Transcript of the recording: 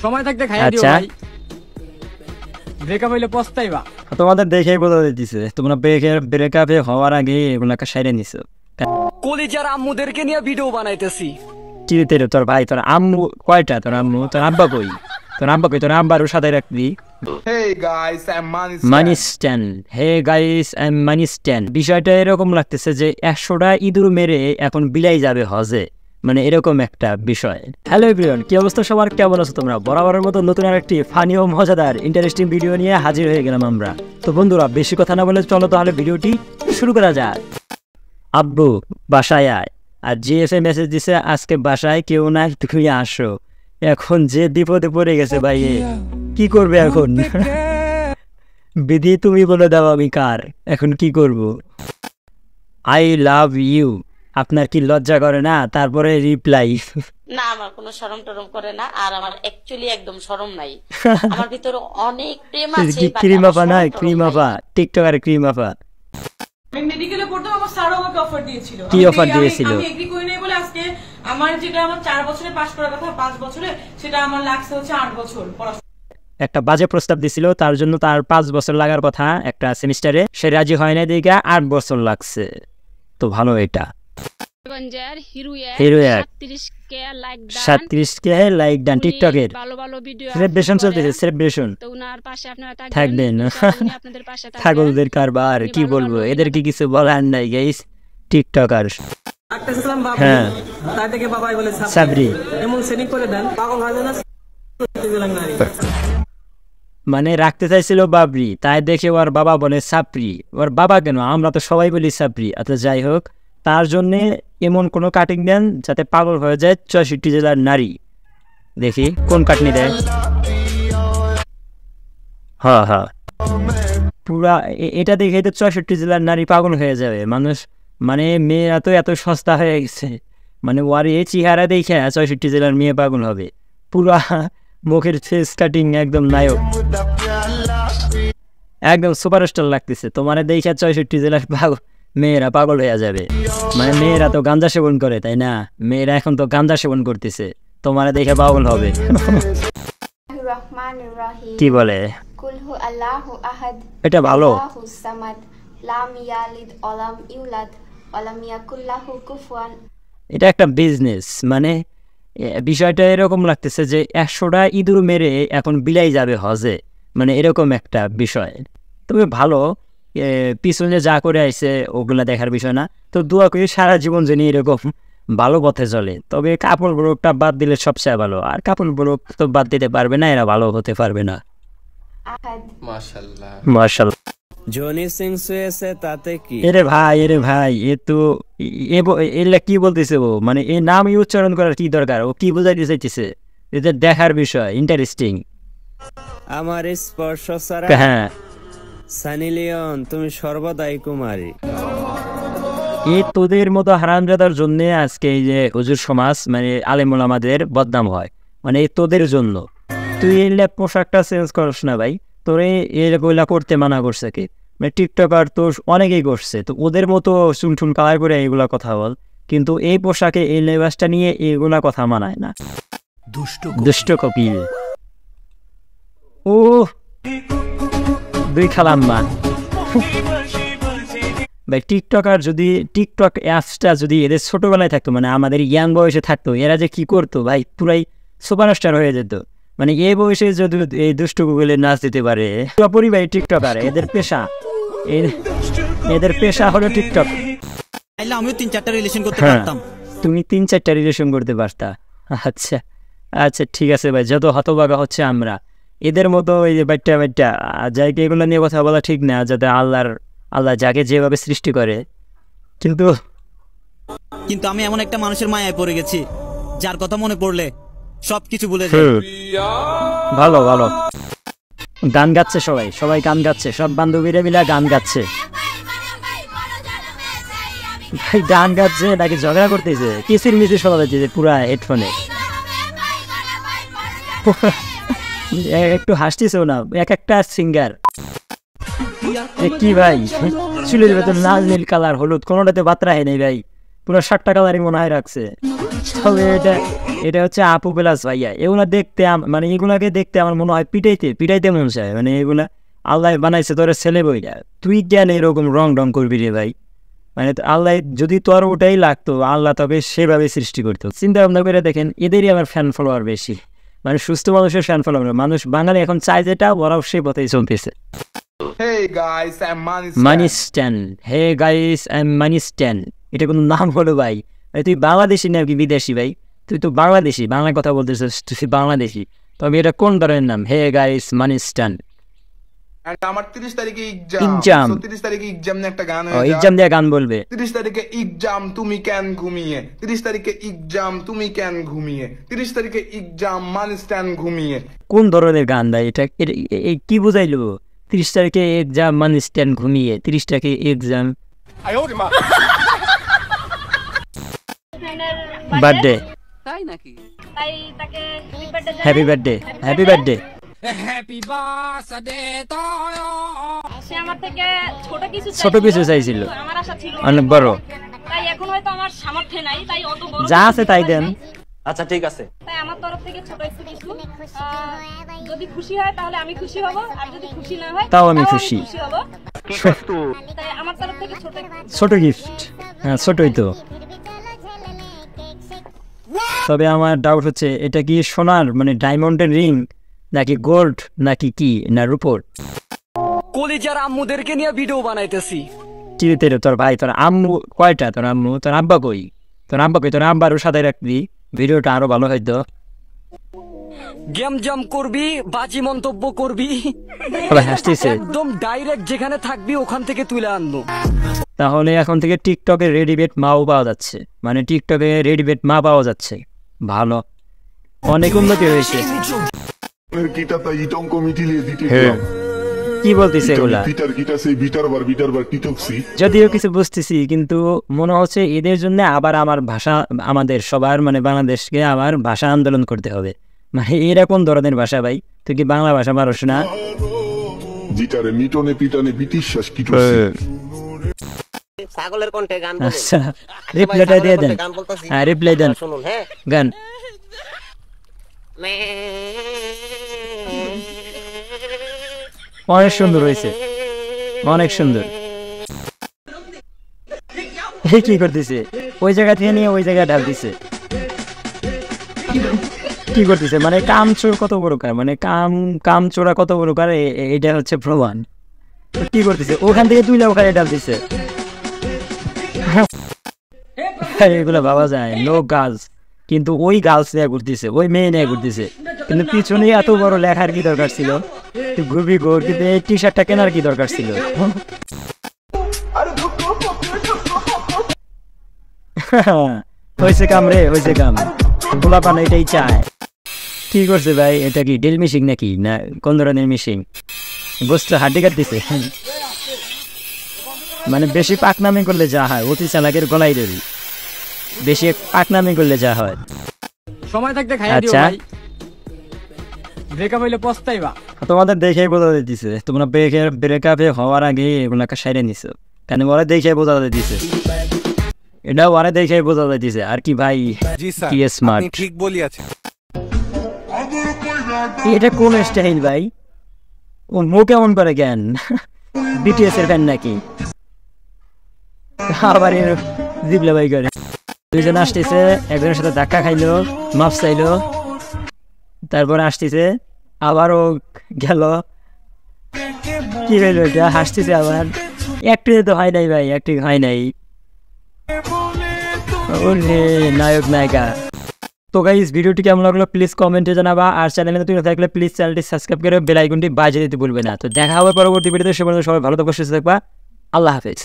সময় থাকতে খাইয়া দিও ভাই, ব্রেকআপ হইলে পস্তাইবা। তোমাদের দেখেই বোঝা যাইতেছে তোমরা ব্রেকআপে হওয়ার আগে এগুলাকে সাইরে নিছো। কলিজার আম্মুদেরকে নিয়ে ভিডিও বানাইতেছি। চিড়িতে তোর ভাই, তোর আম্মু কয়টা? তোর আম্মু, তোর আব্বা কই? তোর আব্বা কই? তোর আব্বারও সাথে রাখবি। Money stand, hey guys I am money stand. বিষয়টা এরকম লাগতেছে যে 100টা ইঁদুর মেরে এখন বিলাই যাবে হজে, মানে এরকম একটা বিষয়। হ্যালো এভরিওয়ান, কি অবস্থা সবার? কেমন আছো তোমরা? বরাবরের মতো নতুন আরেকটি ফানি ও মজাদার ইন্টারেস্টিং ভিডিও নিয়ে হাজির হয়ে গেলাম আমরা। তো বন্ধুরা, বেশি কথা না বলে চলো তাহলে ভিডিওটি শুরু করা যাক। আব্বু বাসায় আয়, আর জিএফএ মেসেজ দিছে আজকে বাসায় কেউ না, তুমি আসো। এখন যে বিপদে পড়ে গেছে ভাই, কি করবে এখন? বিধি তুমি বলে দাও আমি কার, এখন কি করব? I love you. আপনার কি লজ্জা করে না? তারপরে রিপ্লাই, না আমার কোনো শরম টরম করে না, আর আমার অ্যাকচুয়ালি একদম শরম নাই। আমার ভিতরে অনেক প্রেম আছে। ক্রিম আপা নয়, ক্রিম আপা, টিকটকার ক্রিম আপা। আমি মেডিকেলে পড়তাম, আমার স্যারও আমাকে অফার দিয়েছিল। কি অফার দিয়েছিল? আমি এগ্রি করি নাই বলে আজকে আমার যেটা আমার 4 বছরে পাস করার কথা 5 বছরে, সেটা আমার লাগছে হচ্ছে 8 বছর পড়াশোনা। একটা বাজে প্রস্তাব দিছিল, তার জন্য তার 5 বছর লাগার কথা একটা সেমিস্টারে, সে রাজি হয় না, দেখে 8 বছর লাগছে। তো ভালো এটা। হিরো 37K লাইক ডান টিকটকের সেলিব্রেশন চলতেছে, সেলিব্রেশন থাকবেন। ছাগলদের কারবার কি বলবো, এদেরকে কিছু বলার নাই গাইস। টিকটকার হ্যাঁ সাবরি মানে রাখতে চাইছিল বাবরি, তাই দেখে ওর বাবা বলে সাপরি। ওর বাবা কেন, আমরা তো সবাই বলি সাপরি। আচ্ছা যাই হোক, তার জন্যে এমন কোনো কাটিং দেন যাতে পাগল হয়ে যায় 64 জেলার নারী। দেখি কোন কাটনি দেয়। হ্যাঁ হ্যাঁ, পুরা এটা দেখে তো 64 জেলার নারী পাগল হয়ে যাবে মানুষ। মানে মেয়েরা তো এত সস্তা হয়ে গেছে, মানে ওর এই চেহারা দেখে 64 জেলার মেয়ে পাগল হবে। পুরা মুখের ফেস কাটিং একদম নায়ক, একদম সুপারস্টার লাগতেছে। তোমার দেখে 64 জেলার মেয়েরা পাগল হয়ে যাবে। মানে মেয়েরা তো গাঁজা সেবন করে, তাই না? মেয়েরা এখন তো গাঁজা সেবন করতেছে, তোমার দেখে পাগল হবে। কি বলে এটা? ভালো। এটা একটা বিজনেস, মানে বিষয়টা এরকম লাগতেছে যে 100টা ইঁদুর মেরে এখন বিলাই যাবে হজে, মানে এরকম একটা বিষয়। তবে ভালো, পিছনে যা করে আইছে ওগুলা দেখার বিষয় না। তো দোয়া করি সারা জীবন যেন এরকম ভালো পথে চলে। তবে কাপড় ব্লগটা বাদ দিলে সবচেয়ে ভালো, আর কাপড় ব্লগ তো বাদ দিতে পারবে না, এরা ভালো হতে পারবে না। মাশাআল্লাহ মাশাআল্লাহ। জনি সিং সুয়েছে তাতে কি? এরে ভাই এ তো এলা কি বলতেছে ও? মানে এই নাম উচ্চারণ করার কি দরকার? ও কি বোঝাইতে চাইতেছে? এটা দেখার বিষয়, ইন্টারেস্টিং। আমার স্পর্শ ছাড়া হ্যাঁ সানি লিওন তুমি সর্বদাই কুমারী। এই তোদের মতো হারামজাদার জন্য আজকে এই যে হুজুর সমাজ, মানে আলেম ওলামাদের বদনাম হয়, মানে এই তোদের জন্য। তুই এই পোশাকটা চেঞ্জ করস না ভাই, তোরে এগুলা করতে মানা করছে কি? মানে টিকটকার তো অনেকেই করছে, তো ওদের মতো চুন কালার করে এইগুলা কথা বল, কিন্তু এই পোশাকে এই লেবাসটা নিয়ে এইগুলা কথা মানায় না। দুষ্ট কপিল ও দুই খালাম্মা ভাই। টিকটকার যদি টিকটক অ্যাপসটা যদি এদের ছোটবেলায় থাকতো, মানে আমাদের ইয়াং বয়সে থাকতো, এরা যে কি করতো ভাই, পুরাই সুপারস্টার হয়ে যেত। মানে এই বয়সে যদি এই দুষ্ট গুগলের নাচ দিতে পারে পুরোপুরি ভাই টিকটকার। এদের পেশা হলো টিকটক। আমিও 3-4টা রিলেশন করতে পারতাম। তুমি 3-4টা রিলেশন করতে পারতা? আচ্ছা আচ্ছা ঠিক আছে ভাই, যত হতভাগা হচ্ছে আমরা এদের মতো এই যে বাচ্চা যাইকে এগুলো নিয়ে কথা বলা ঠিক না, যাতে আল্লাহ যাকে যেভাবে সৃষ্টি করে। কিন্তু আমি এমন একটা মানুষের মায়ায় পড়ে গেছি যার কথা মনে পড়লে সবকিছু ভুলে যাই। ভালো ভালো গান গাচ্ছে, সবাই গান গাচ্ছে, সব বান্ধবীরা মিলে গান গাচ্ছে। ভাই গান গাচ্ছে নাকি ঝগড়া করতেছে? কিসির মিসির শোনা যাচ্ছে পুরা হেডফোনে। একটু হাসতেছেও না এক একটা সিঙ্গার। কি ভাই চুলের ভেতর লাল নীল কালার হলুদ, কোনোটাতে বাতরা হয় নাই ভাই। পুরো 60 কালারই মনে হয় রাখছে। তবে এটা হচ্ছে আপু প্লাস ভাইয়া। এগুলা দেখতে মানে এগুলাকে দেখতে আমার মনে হয় পিটাইতে মন চায়। মানে এগুলা আল্লাহ বানাইছে তোর ছেলে বইটা, তুই কেন এরকম রং করবি রে ভাই? মানে আল্লাহ যদি তোর ওটাই লাগতো, আল্লাহ তবে সেভাবে সৃষ্টি করতো। চিন্তা ভাবনা করে দেখেন, এদেরই আমার ফ্যান ফলোয়ার বেশি, মানে সুস্থ মানুষের ফ্যান ফলোয়ার। মানুষ বাঙালি এখন চায় যেটা, ওরাও সেই পথেই চলতেছে। Hey guys, I'm money stand. Hey guys, I am money stand. এটা কোনো নাম হলো ভাই? তুই বাংলাদেশি নাকি বিদেশি ভাই? তুই তো বাংলাদেশি, বাংলা কথা বলতেছিস, তুই বাংলাদেশি। তবে এটা কোন ধরনের নাম? হে গাইস, মানি স্ট্যান। And আমার 30 তারিখে এক্সাম। 30 তারিখে এক্সাম নিয়ে একটা গান ও এক্সাম দিয়ে গান বলবে। 30 তারিখে এক্সাম তুমি কেন ঘুমিয়ে, 30 তারিখে এক্সাম তুমি কেন ঘুমিয়ে, 30 তারিখে এক্সাম মানি স্ট্যান্ড ঘুমিয়ে। কোন ধরনের গান ভাই এটা? কি বুঝাইলো? 30 তারিখে এক্সাম মানি স্ট্যান্ড ঘুমিয়ে, 30 তারিখে এক্সাম। বার্থডে, তাই নাকি? তাই তাকে হ্যাপি বার্থডে, হ্যাপি বার্থডে। সে আমার থেকে ছোট কিছু চাইছিল, আমার আশা ছিল অনেক বড়। তাই এখন হয়তো আমার সামর্থ্য নাই, তাই অত বড় যা আছে তাই দেন। আচ্ছা ঠিক আছে। তাই আমার তরফ থেকে ছোট একটু কিছু, যদি খুশি হয় তাহলে আমি খুশি হব, আর যদি খুশি না হয় তাও আমি খুশি হব। তাই আমার তরফ থেকে ছোট গিফট। হ্যাঁ ছোটই তো। তবে আমার ডাউট হচ্ছে, এটা কি সোনার মানে ডায়মন্ডের রিং, নাকি গোল্ড, নাকি কি, না রূপোর? কলিজার আম্মুদেরকে নিয়ে ভিডিও বানাইতেছি। চিড়িতে তোর ভাই, তোর আম্মু কয়টা? তোর আম্মু, তোর আব্বা কই? তোর আব্বা কই? তোর আব্বারও সাথে রাখবি, ভিডিওটা আরো ভালো হইতো। গেম জাম করবি, বাজি মন্তব্য করবি, হাসতেছে একদম ডাইরেক্ট যেখানে থাকবি ওখান থেকে তুলে আনবো। তাহলে এখন থেকে টিকটকে রেডিমেড মাও পাওয়া যাচ্ছে, মানে টিকটকে রেডিমেড মা পাওয়া যাচ্ছে। ভালো, অনেক উন্নতি হয়েছে। কি বলতেছে এগুলা? যদিও কিছু বুঝতেছি, কিন্তু মনে হচ্ছে এদের জন্য আবার আমাদের সবার মানে বাংলাদেশকে আবার ভাষা আন্দোলন করতে হবে। মানে এরকম ধরনের ভাষা ভাই, তুই কি বাংলা ভাষা পারস না? ছাগলের কণ্ঠে গান বলুন। আচ্ছা, রিপ্লাইটা দিয়ে দেন। হ্যাঁ রিপ্লাই দেন। শুনুন। হ্যাঁ গান। অনেক সুন্দর হয়েছে, অনেক সুন্দর। কি করতেছে? ওই জায়গা থেকে নিয়ে ওই জায়গায় ঢাল দিছে। কি করতেছে? মানে কামচোর কত বড় কার, মানে কামচোরা কত বড় কার, এটা হচ্ছে প্রমাণ। কি করতেছে? ওখান থেকে তুইলে ওখানে ঢাল দিছে। এগুলো ভাবা যায়, নো গার্লস, কিন্তু ওই গার্লস নিয়ে ঘুরতেছে, ওই মেয়ে নিয়ে ঘুরতেছে। কিন্তু পিছনে এত বড় লেখার কি দরকার ছিল? তুই ঘুরবি ঘুর, কিন্তু এই টি শার্টটা কেনার কি দরকার ছিল? হয়েছে কাম রে, হয়েছে কাম। খোলা পান এটাই চায়। কি করছে ভাই? এটা কি ডেল মিশিং নাকি, না কোন ধরনের মিশিং? বস্তু হাড্ডি কাটতেছে। মানে বেশি পাকনামি করলে যা হয়, অতি চালাকের গলাই দেবি। বেশি পাকনামি করলে যা হয়। সময় থাকতে খাইয়া দিও ভাই, ব্রেকআপ হইলে পস্তাইবা। তোমাদের দেখে বোঝা দিতেছে তোমরা ব্রেকআপে হওয়ার আগে এগুলাকে সাইরে নিছো, কেন ওরা দেখে বোঝা দিতেছে। এটা ওরা দেখে বোঝা দিতেছে। আর কি ভাই, কি স্মার্ট, ঠিক বলিয়াছেন। এটা কোন স্টাইল ভাই? ও মুখ কেমন করে জ্ঞান? বিটিএস এর ফ্যান নাকি? আবার জিবলা ভাই করে। দুইজন আসতেছে, একজনের সাথে ধাক্কা খাইলো, মাপ চাইলো, তারপরে আসতেছে, আবারও গেল। কি হইলো এটা? হাসতেছে আবার। একটু তো হয় নাই ভাই, একটু হয় নাই। ওরে নায়ক নায়িকা। তো গাইস, ভিডিওটি কেমন লাগলো প্লিজ কমেন্টে জানাবা। আর চ্যানেলে নতুন থাকলে প্লিজ চ্যানেলটি সাবস্ক্রাইব করে বেল আইকনটি বাজিয়ে দিতে ভুলবে না। তো দেখা হবে পরবর্তী ভিডিওতে। সে পর্যন্ত সবাই ভালো থাকবা, সুস্থ থাকবা। আল্লাহ হাফেজ।